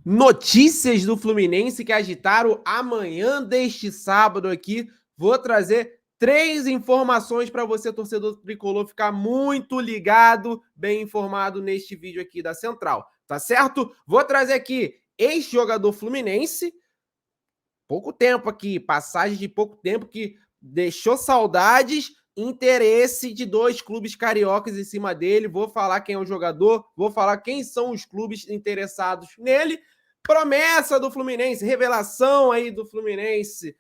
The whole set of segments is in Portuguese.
Notícias do Fluminense que agitaram a manhã deste sábado aqui. Vou trazer 3 informações para você, torcedor tricolor, ficar muito ligado, bem informado neste vídeo aqui da Central, tá certo? Vou trazer aqui ex-jogador fluminense, pouco tempo aqui, passagem de pouco tempo que deixou saudades, interesse de 2 clubes cariocas em cima dele. Vou falar quem é o jogador, vou falar quem são os clubes interessados nele. Promessa do Fluminense, revelação aí do Fluminense,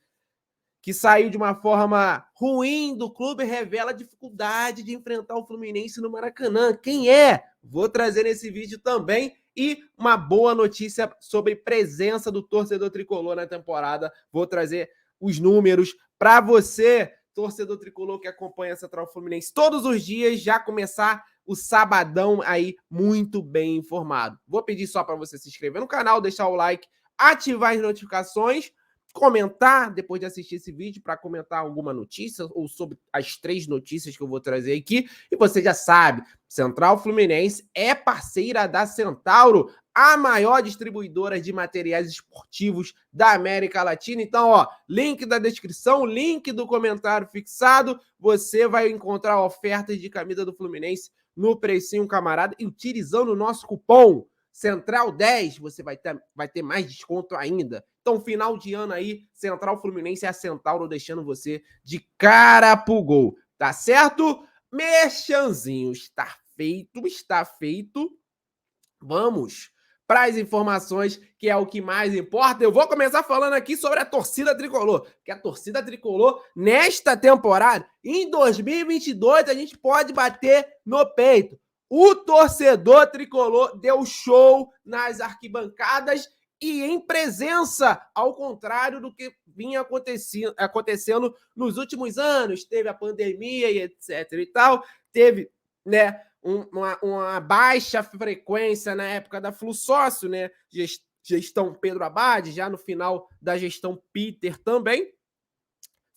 que saiu de uma forma ruim do clube, revela a dificuldade de enfrentar o Fluminense no Maracanã. Quem é? Vou trazer nesse vídeo também. E uma boa notícia sobre presença do torcedor tricolor na temporada. Vou trazer os números para você, torcedor tricolor que acompanha a Central Fluminense todos os dias, já começar o sabadão aí muito bem informado. Vou pedir só para você se inscrever no canal, deixar o like, ativar as notificações, comentar depois de assistir esse vídeo para comentar alguma notícia ou sobre as 3 notícias que eu vou trazer aqui. E você já sabe, Central Fluminense é parceira da Centauro, a maior distribuidora de materiais esportivos da América Latina. Então, ó, link da descrição, link do comentário fixado, você vai encontrar ofertas de camisa do Fluminense no precinho camarada e utilizando o nosso cupom Central 10, você vai ter mais desconto ainda. Então, final de ano aí, Central Fluminense e a Centauro deixando você de cara pro gol, tá certo? Merchanzinho, está feito. Vamos para as informações, que é o que mais importa. Eu vou começar falando aqui sobre a torcida tricolor, que a torcida tricolor, nesta temporada, em 2022, a gente pode bater no peito. O torcedor tricolor deu show nas arquibancadas e em presença, ao contrário do que vinha acontecendo nos últimos anos. Teve a pandemia e etc e tal, teve, né, uma baixa frequência na época da Flu Sócio, né, gestão Pedro Abad, já no final da gestão Peter também.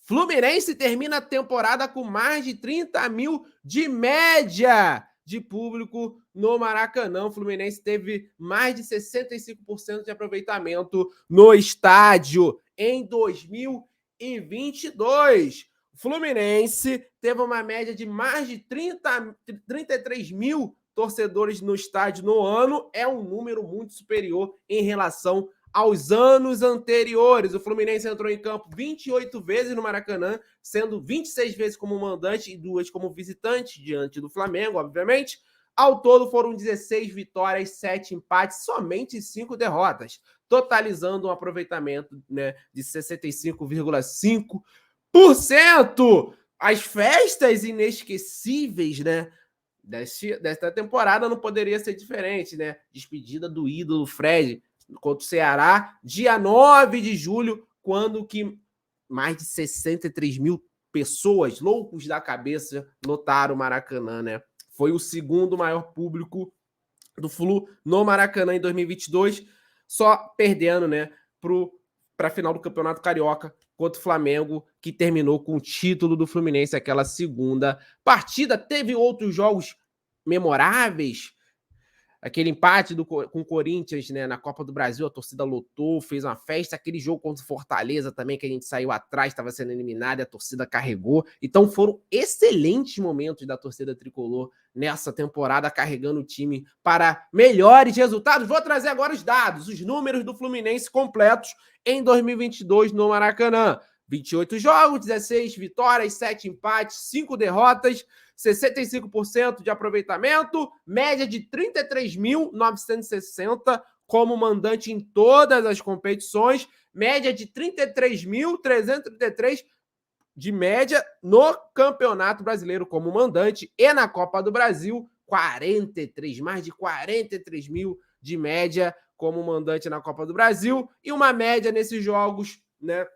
Fluminense termina a temporada com mais de 30 mil de média de público no Maracanã. O Fluminense teve mais de 65% de aproveitamento no estádio em 2022. O Fluminense teve uma média de mais de 33 mil torcedores no estádio no ano. É um número muito superior em relação aos anos anteriores. O Fluminense entrou em campo 28 vezes no Maracanã, sendo 26 vezes como mandante e 2 como visitante, diante do Flamengo, obviamente. Ao todo foram 16 vitórias, 7 empates, somente 5 derrotas, totalizando um aproveitamento, né, de 65,5%. As festas inesquecíveis, né, desta temporada não poderia ser diferente, né? Despedida do ídolo Fred contra o Ceará, dia 9 de julho, quando que mais de 63 mil pessoas, loucos da cabeça, lotaram o Maracanã, né? Foi o segundo maior público do Flu no Maracanã em 2022, só perdendo, né, para a final do Campeonato Carioca contra o Flamengo, que terminou com o título do Fluminense, aquela segunda partida. Teve outros jogos memoráveis, aquele empate com o Corinthians, né, na Copa do Brasil, a torcida lotou, fez uma festa. Aquele jogo contra o Fortaleza também, que a gente saiu atrás, estava sendo eliminado e a torcida carregou. Então foram excelentes momentos da torcida tricolor nessa temporada, carregando o time para melhores resultados. Vou trazer agora os dados, os números do Fluminense completos em 2022 no Maracanã. 28 jogos, 16 vitórias, 7 empates, 5 derrotas, 65% de aproveitamento, média de 33.960 como mandante em todas as competições, média de 33.333 de média no Campeonato Brasileiro como mandante e na Copa do Brasil, 43, mais de 43 mil de média como mandante na Copa do Brasil e uma média nesses jogos, né,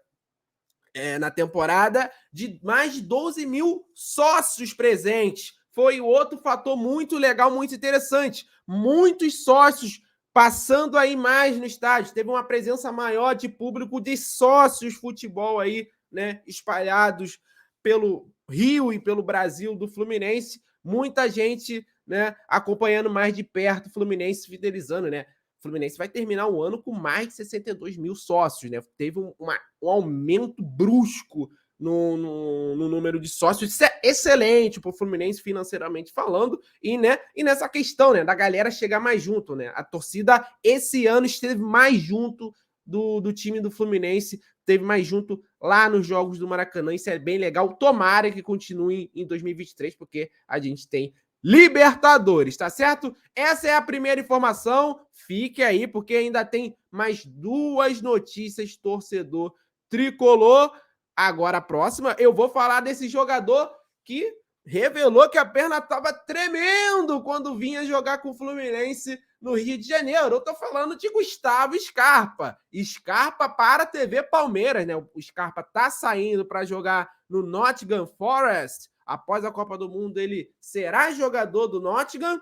na temporada, de mais de 12 mil sócios presentes. Foi outro fator muito legal, muito interessante. Muitos sócios passando aí mais no estádio. Teve uma presença maior de público de sócios futebol aí, né, espalhados pelo Rio e pelo Brasil do Fluminense. Muita gente, né, acompanhando mais de perto o Fluminense, fidelizando, né? O Fluminense vai terminar o ano com mais de 62 mil sócios, né? Teve um aumento brusco no número de sócios. Isso é excelente para o Fluminense financeiramente falando e nessa questão, né, da galera chegar mais junto, né? A torcida esse ano esteve mais junto do time do Fluminense, esteve mais junto lá nos jogos do Maracanã. Isso é bem legal. Tomara que continue em 2023, porque a gente tem Libertadores, tá certo? Essa é a primeira informação. Fique aí, porque ainda tem mais 2 notícias, torcedor tricolor. Agora, a próxima, eu vou falar desse jogador que revelou que a perna estava tremendo quando vinha jogar com o Fluminense no Rio de Janeiro. Eu tô falando de Gustavo Scarpa. Scarpa para a TV Palmeiras, né? O Scarpa tá saindo para jogar no Nottingham Forest. Após a Copa do Mundo, ele será jogador do Nottingham.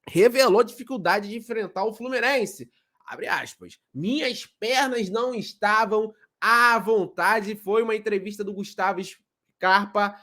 Revelou dificuldade de enfrentar o Fluminense. Abre aspas. Minhas pernas não estavam à vontade. Foi uma entrevista do Gustavo Scarpa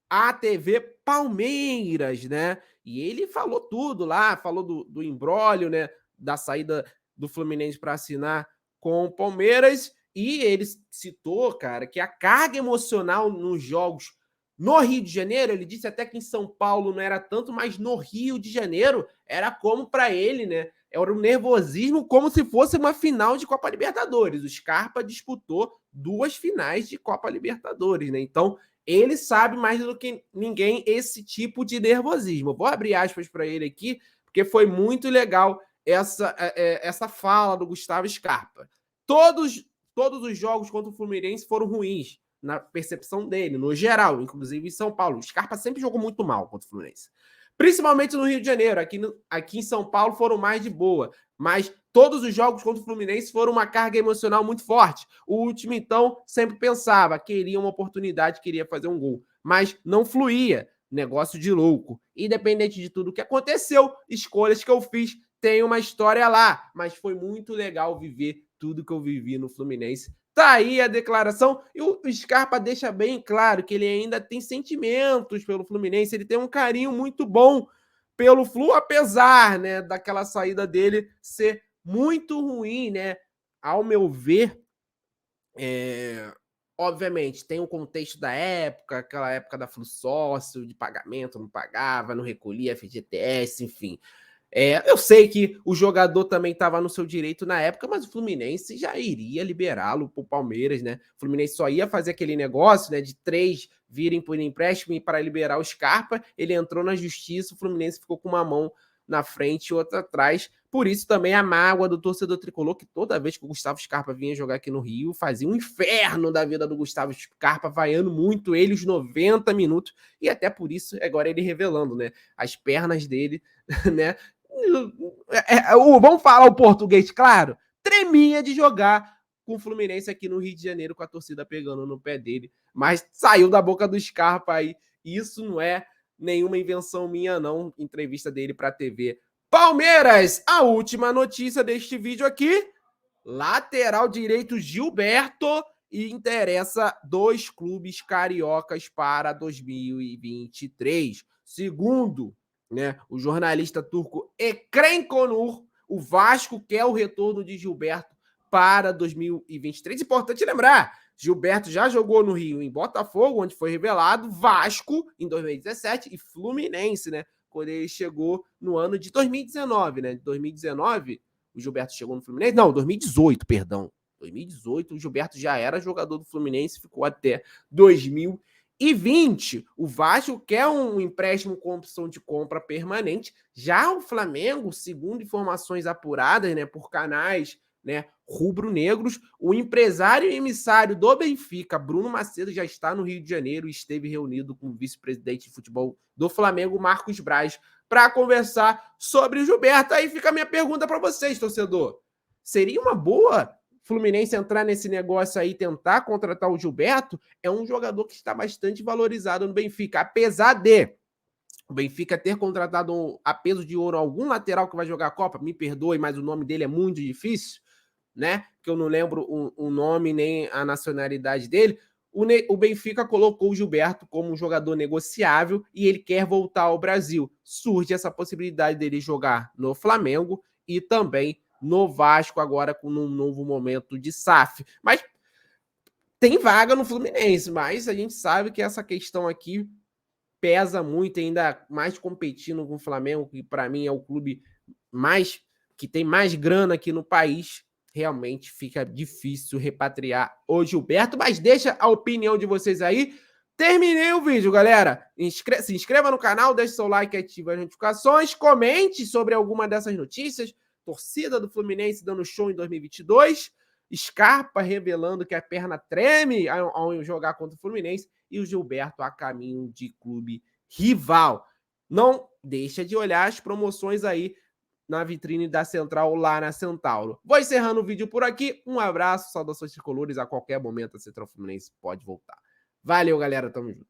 à TV Palmeiras, né? E ele falou tudo lá, falou do imbróglio, né? Da saída do Fluminense para assinar com o Palmeiras. E ele citou, cara, que a carga emocional nos jogos no Rio de Janeiro, ele disse até que em São Paulo não era tanto, mas no Rio de Janeiro era como para ele, né? Era um nervosismo como se fosse uma final de Copa Libertadores. O Scarpa disputou 2 finais de Copa Libertadores, né? Então, ele sabe mais do que ninguém esse tipo de nervosismo. Vou abrir aspas para ele aqui, porque foi muito legal essa fala do Gustavo Scarpa. Todos os jogos contra o Fluminense foram ruins, na percepção dele, no geral, inclusive em São Paulo. O Scarpa sempre jogou muito mal contra o Fluminense. Principalmente no Rio de Janeiro. Aqui em São Paulo foram mais de boa. Mas todos os jogos contra o Fluminense foram uma carga emocional muito forte. O último, então, sempre pensava, queria uma oportunidade, queria fazer um gol. Mas não fluía. Negócio de louco. Independente de tudo que aconteceu, escolhas que eu fiz, tem uma história lá. Mas foi muito legal viver tudo que eu vivi no Fluminense. Tá aí a declaração. E o Scarpa deixa bem claro que ele ainda tem sentimentos pelo Fluminense. Ele tem um carinho muito bom pelo Flu, apesar, né, daquela saída dele ser muito ruim, né? Ao meu ver, obviamente, tem o contexto da época, aquela época da Flu sócio, de pagamento, não pagava, não recolhia FGTS, enfim. Eu sei que o jogador também estava no seu direito na época, mas o Fluminense já iria liberá-lo para o Palmeiras, né? O Fluminense só ia fazer aquele negócio, né, de 3 virem por empréstimo para liberar o Scarpa. Ele entrou na justiça, o Fluminense ficou com uma mão na frente e outra atrás. Por isso também a mágoa do torcedor tricolor, que toda vez que o Gustavo Scarpa vinha jogar aqui no Rio, fazia um inferno da vida do Gustavo Scarpa, vaiando muito ele os 90 minutos. E até por isso, agora ele revelando, né, as pernas dele, né? Vamos falar o português, claro. Tremia de jogar com o Fluminense aqui no Rio de Janeiro, com a torcida pegando no pé dele. Mas saiu da boca do Scarpa aí. Isso não é nenhuma invenção minha, não. Entrevista dele para a TV Palmeiras. A última notícia deste vídeo aqui. Lateral direito Gilberto e interessa 2 clubes cariocas para 2023. Segundo, né, o jornalista turco Ekrem Konur, o Vasco quer o retorno de Gilberto para 2023. Importante lembrar, Gilberto já jogou no Rio em Botafogo, onde foi revelado, Vasco em 2017 e Fluminense, né, quando ele chegou no ano de 2019, né? 2019, o Gilberto chegou no Fluminense. Não, 2018, perdão. 2018, o Gilberto já era jogador do Fluminense, ficou até 2020. O Vasco quer um empréstimo com opção de compra permanente. Já o Flamengo, segundo informações apuradas, né, por canais, né, rubro-negros, o empresário e emissário do Benfica, Bruno Macedo, já está no Rio de Janeiro e esteve reunido com o vice-presidente de futebol do Flamengo, Marcos Braz, para conversar sobre o Gilberto. Aí fica a minha pergunta para vocês, torcedor. Seria uma boa Fluminense entrar nesse negócio aí, tentar contratar o Gilberto? É um jogador que está bastante valorizado no Benfica, apesar de o Benfica ter contratado a peso de ouro algum lateral que vai jogar a Copa, me perdoe, mas o nome dele é muito difícil, né? Que eu não lembro o nome nem a nacionalidade dele. O Benfica colocou o Gilberto como um jogador negociável e ele quer voltar ao Brasil. Surge essa possibilidade dele jogar no Flamengo e também no Vasco agora com um novo momento de SAF. Mas tem vaga no Fluminense, mas a gente sabe que essa questão aqui pesa muito, ainda mais competindo com o Flamengo, que para mim é o clube mais que tem mais grana aqui no país. Realmente fica difícil repatriar o Gilberto, mas deixa a opinião de vocês aí. Terminei o vídeo, galera. Se inscreva no canal, deixe seu like, ative as notificações, comente sobre alguma dessas notícias. Torcida do Fluminense dando show em 2022. Scarpa revelando que a perna treme ao jogar contra o Fluminense. E o Gilberto a caminho de clube rival. Não deixa de olhar as promoções aí na vitrine da Central lá na Centauro. Vou encerrando o vídeo por aqui. Um abraço, saudações tricolores. A qualquer momento a Central Fluminense pode voltar. Valeu, galera. Tamo junto.